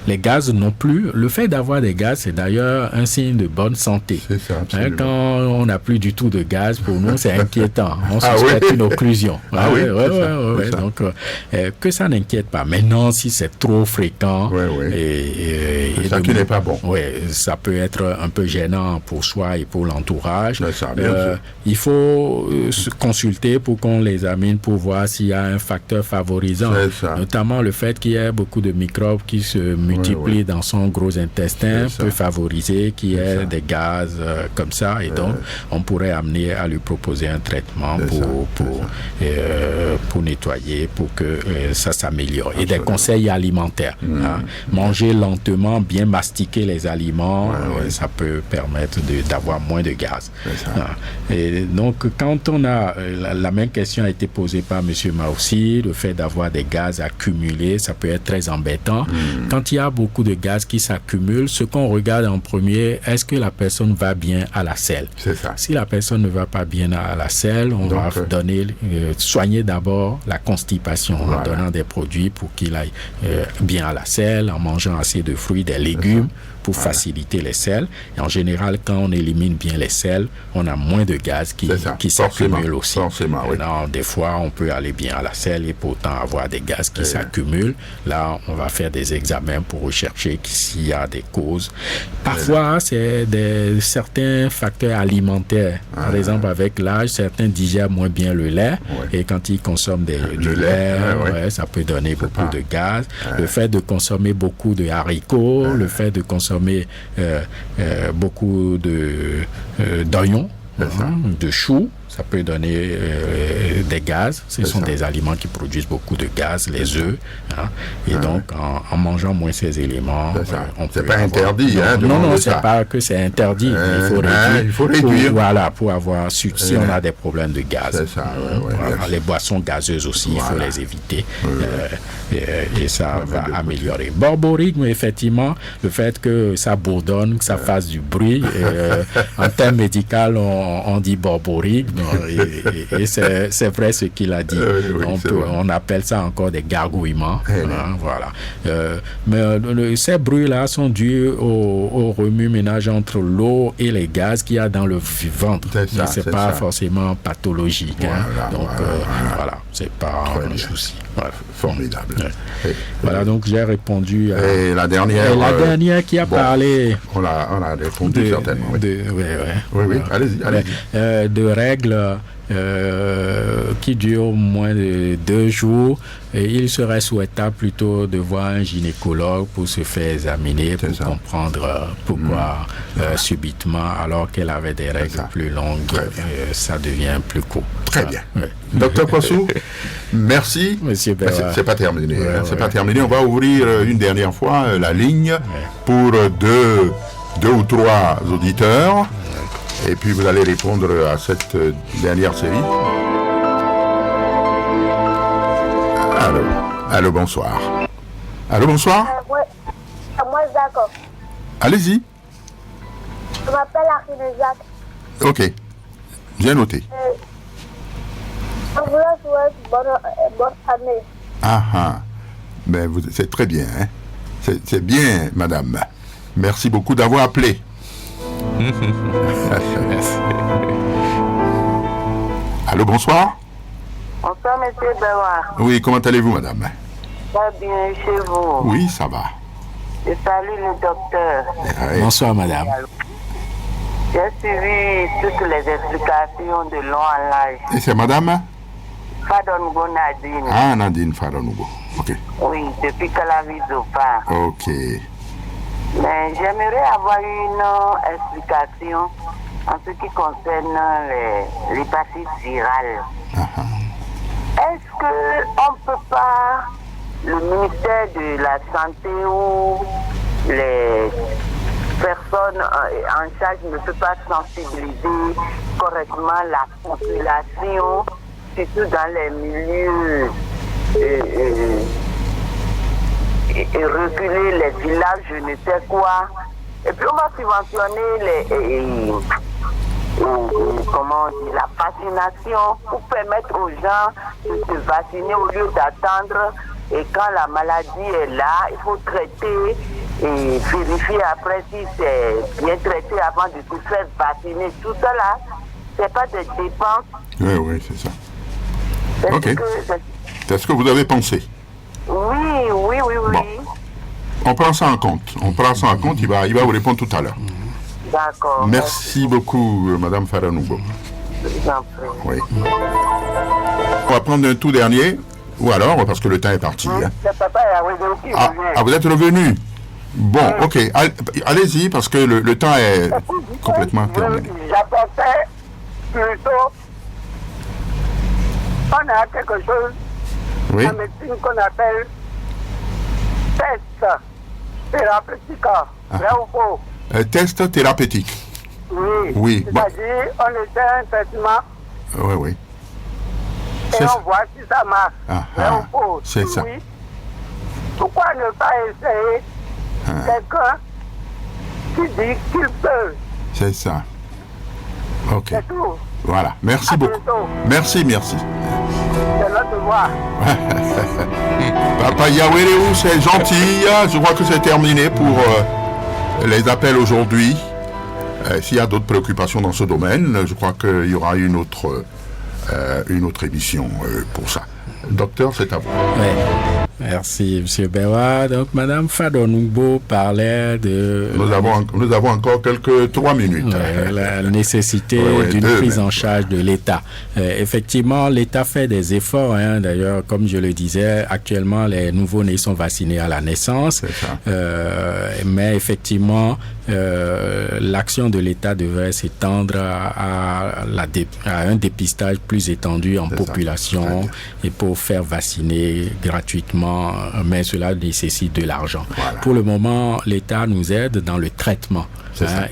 les gaz non plus. Le fait d'avoir des gaz, c'est d'ailleurs un signe de bonne santé. C'est ça, hein, quand on n'a plus du tout de gaz, pour nous, c'est inquiétant. On suspecte une occlusion. Oui. Donc, que ça n'inquiète pas. Maintenant, si c'est trop fréquent, c'est ça qui n'est pas bon. Oui, ça peut être un peu gênant pour soi et pour l'entourage. Bien il faut se consulter pour qu'on l'examine pour voir s'il y a un facteur favorisant, notamment le fait qu'il y ait beaucoup de microbes qui se multiplient dans son gros intestin peut favoriser qu'il y ait des gaz comme ça, et donc on pourrait amener à lui proposer un traitement pour nettoyer, pour que ça s'améliore. Et des conseils alimentaires. Hein. Manger lentement, bien mastiquer les aliments, ça peut permettre d'avoir moins de gaz. Et donc, quand on a... la même question a été posée par M. Maussi, le fait d'avoir des gaz accumulés, ça peut être très embêtant. Quand il y a beaucoup de gaz qui s'accumulent, ce qu'on regarde en premier, est-ce que la personne va bien à la selle? C'est ça. Si la personne ne va pas bien à la selle, on va soigner d'abord la constipation en donnant des produits pour qu'il aille bien à la selle, en mangeant assez de fruits, des légumes, pour faciliter les selles. Et en général, quand on élimine bien les selles, on a moins de gaz qui s'accumulent aussi. Forcément, maintenant, des fois, on peut aller bien à la selle et pourtant avoir des gaz qui s'accumulent. Là, on va faire des examens pour rechercher s'il y a des causes. Parfois, c'est certains facteurs alimentaires. Par exemple, avec l'âge, certains digèrent moins bien le lait. Et quand ils consomment du lait, ça peut donner beaucoup de gaz. Le fait de consommer beaucoup de haricots, le fait de consommer beaucoup d'oignons, de choux, ça peut donner des gaz. Ce sont des aliments qui produisent beaucoup de gaz, les œufs. Hein, et donc, en mangeant moins ces éléments, on peut... C'est pas interdit. Non, c'est pas que c'est interdit. Il faut réduire. Pour avoir... Si on a des problèmes de gaz. C'est ça, les boissons gazeuses aussi, il faut les éviter. Et ça va améliorer. Borborygme, effectivement, le fait que ça bourdonne, que ça fasse du bruit. En termes médicaux, on dit borborygme. Et c'est vrai ce qu'il a dit. On appelle ça encore des gargouillements. Voilà. Mais ces bruits-là sont dus au remue-ménage entre l'eau et les gaz qu'il y a dans le ventre. C'est pas forcément pathologique. Donc, c'est pas un souci. Voilà. Formidable. Voilà, donc j'ai répondu à... Et la dernière qui a parlé... On a répondu certainement. Oui, allez-y. De règles qui durent moins de 2 jours, et il serait souhaitable plutôt de voir un gynécologue pour se faire examiner, pour comprendre pourquoi subitement, alors qu'elle avait des règles plus longues, ça devient plus court. Très bien. Docteur Possou, merci. Monsieur Bérois. C'est pas terminé. C'est pas terminé. On va ouvrir une dernière fois la ligne pour deux ou 3 auditeurs. Et puis vous allez répondre à cette dernière série. Allô, bonsoir. Allô, bonsoir. Moi, d'accord. Allez-y. Je m'appelle Arine Jacques. Ok. Bien noté. Je vous souhaite bonne année. Ben, c'est très bien. Hein? C'est bien, madame. Merci beaucoup d'avoir appelé. Allô, bonsoir. Bonsoir, monsieur Bérois. Oui, comment allez-vous, madame? Très bien, chez vous. Oui, ça va. Je salue le docteur. Bonsoir, madame. J'ai suivi toutes les explications de long en large. Et c'est madame? Fadonougo Nadine. Ah, Nadine Fadonougo. Ok. Oui, depuis qu'elle a mis au pas. Ok. Mais j'aimerais avoir une explication en ce qui concerne l'hépatite virale. Est-ce qu'on ne peut pas, le ministère de la Santé ou les personnes en charge ne peut pas sensibiliser correctement la population, surtout dans les milieux et reculer les villages, je ne sais quoi, Et puis on va subventionner la vaccination pour permettre aux gens de se vacciner au lieu d'attendre. Et quand la maladie est là, il faut traiter et vérifier après si c'est bien traité avant de se faire vacciner. Tout ça là, c'est pas des dépenses. Oui, c'est ça. Ok. C'est ce que vous avez pensé? Oui. Bon. On prend ça en compte. Il va vous répondre tout à l'heure. D'accord. Merci beaucoup, Madame Fadanoubo. Oui. On va prendre un tout dernier, ou alors, parce que le temps est parti. Hein. Vous êtes revenu? Bon, ok. Allez-y, parce que le temps est complètement terminé. J'apportais plutôt, on a quelque chose en médecine qu'on appelle test thérapeutique. Vrai ou faux? Test thérapeutique. Oui. C'est-à-dire, on essaie un traitement. Oui. Et on voit si ça marche. Vrai ou faux? C'est ça. Oui. Pourquoi ne pas essayer quelqu'un qui dit qu'il peut? C'est ça. Ok. C'est tout. Voilà. Merci beaucoup. Merci. C'est notre devoir. Papa Yawereu, c'est gentil. Je crois que c'est terminé pour les appels aujourd'hui. S'il y a d'autres préoccupations dans ce domaine, je crois qu'il y aura une autre émission pour ça. Docteur, c'est à vous. Ouais. Merci, M. Bewa. Donc, Mme Fadanoubo parlait de... Nous avons encore quelques 3 minutes. La nécessité d'une prise en charge de l'État. Effectivement, l'État fait des efforts. D'ailleurs, comme je le disais, actuellement, les nouveaux-nés sont vaccinés à la naissance. Mais effectivement, l'action de l'État devrait s'étendre à un dépistage plus étendu en population et pour faire vacciner gratuitement, mais cela nécessite de l'argent. Pour le moment, l'État nous aide dans le traitement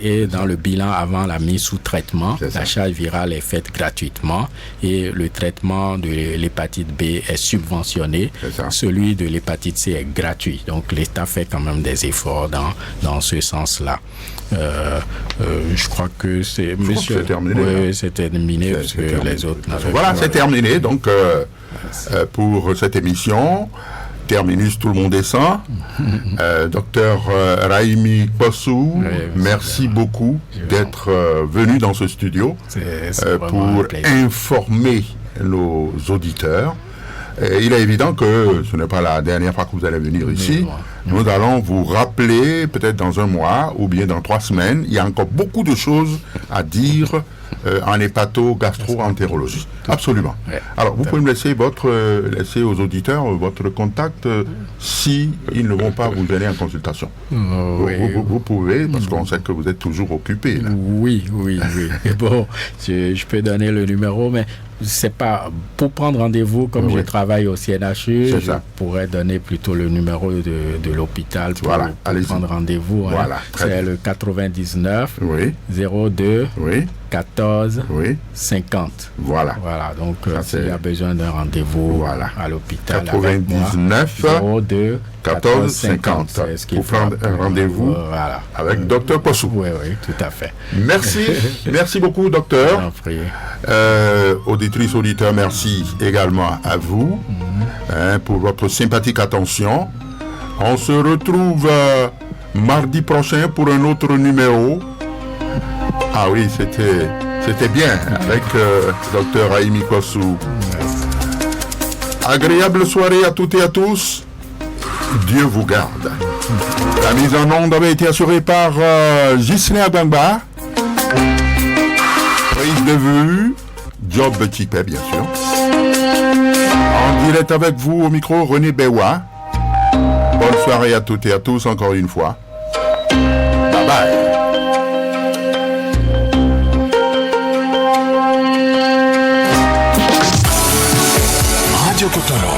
et dans le bilan avant la mise sous traitement. La charge virale est faite gratuitement et le traitement de l'hépatite B est subventionné. Celui de l'hépatite C est gratuit. Donc l'État fait quand même des efforts dans ce sens-là. Je crois que c'est... Monsieur, c'est terminé. Oui, c'est terminé parce que les autres n'avaient pas. Voilà, c'est terminé. Donc, pour cette émission, terminus, tout le monde descend. Docteur Raimi Bossou, merci beaucoup d'être venu dans ce studio pour informer nos auditeurs. Et il est évident que ce n'est pas la dernière fois que vous allez venir ici. Nous allons vous rappeler, peut-être dans un mois ou bien dans 3 semaines. Il y a encore beaucoup de choses à dire en hépato-gastro-entérologie. Absolument. Alors, vous pouvez me laisser aux auditeurs votre contact si ils ne vont pas vous venir en consultation. Vous pouvez, parce qu'on sait que vous êtes toujours occupé. Là. Oui. Bon, je peux donner le numéro, mais c'est pas pour prendre rendez-vous comme je travaille au CNHU, je pourrais donner plutôt le numéro de l'hôpital pour prendre rendez-vous. C'est le 99 02 14 50. Voilà. Donc s'il y a besoin d'un rendez-vous à l'hôpital 99 02 14 50 pour prendre un rendez-vous avec Dr Bossou. Oui, tout à fait. Merci beaucoup, docteur. Auditrices, auditeurs, merci également à vous pour votre sympathique attention. On se retrouve mardi prochain pour un autre numéro. Ah oui, c'était bien avec Dr Raimi Bossou. Agréable soirée à toutes et à tous. Dieu vous garde. La mise en onde avait été assurée par Ghislain Abamba. Prise de vue, Job Chipé, bien sûr. En direct avec vous au micro, René Bewa. Bonne soirée à toutes et à tous, encore une fois. Bye bye. Radio Cotonou.